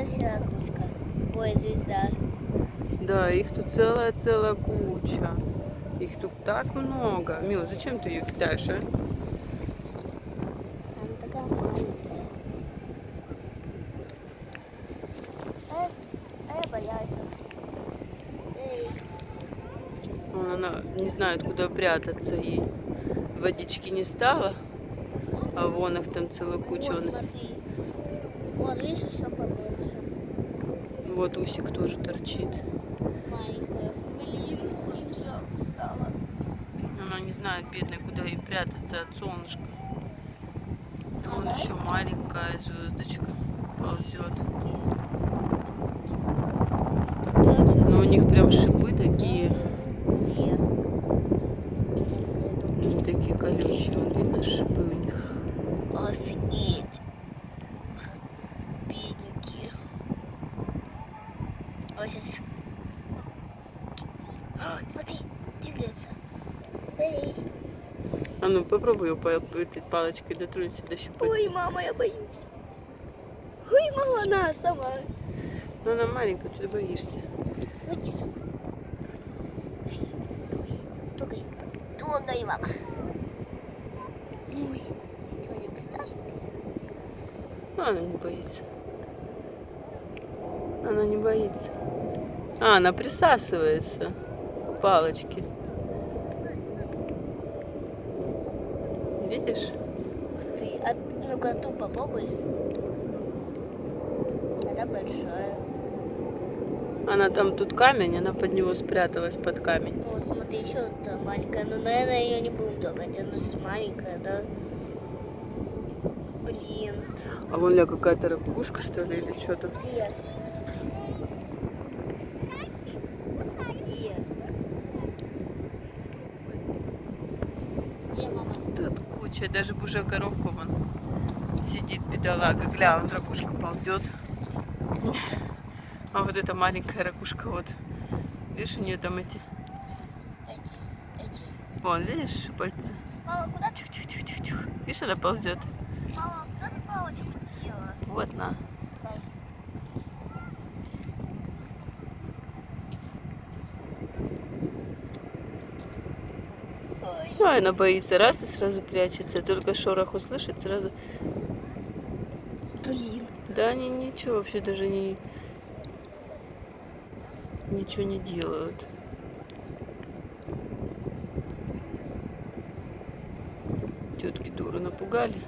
следующая кучка. Ой, звезда. Да, их тут целая куча. Их тут так много. Мил, зачем ты ее кидаешь, а? Она такая маленькая. Я боялась. Эй. Она не знает, куда прятаться. И водички не стало. А вон их там целая куча. Вот, смотри. Вот, видишь, еще поменьше. Вот усик тоже торчит. Маленькая. Блин, их жалко стало. Она не знает, бедная, куда ей прятаться от солнышка. Вон Ага. еще маленькая звездочка ползет. Но у них прям шипы такие. Где? Они такие колючие. Вон видно шипы у них. Офигеть. Бедненькие. Вот сейчас. Смотри, двигается. Эй. А ну попробуй ее этой палочкой дотронься до щупальца. Ой, мама, я боюсь. Ой, мама, она сама. Ну она маленькая, что ты боишься? Иди сама. Трогай. Трогай, мама. Ой, что, не бесстрашная? Ну, она не боится. Она не боится. А, она присасывается к палочке. Видишь? Ты, ну-ка, ту попробуй. Это большая. Она там, тут камень, она под него спряталась под камень. Вот, смотри, еще одна маленькая. Но, наверное, ее не будем трогать. Она же маленькая, да? Блин. А вон ля какая-то ракушка, что ли, или что-то. Где? Где? Где, мама? Тут куча, даже божья коровка вон сидит, бедолага. Гля, вон ракушка ползет. А вот эта маленькая ракушка, вот. Видишь, у нее там эти. Эти. Вон, видишь, шипальца? Мама, куда ты? Чух-чух-чух-чух. Видишь, она ползет. Мама, куда ты палочку дела? Вот на. Ой, она боится, раз и сразу прячется. Только шорох услышит, сразу. Блин. Да они ничего вообще даже ничего не делают. Тетки дуру напугали.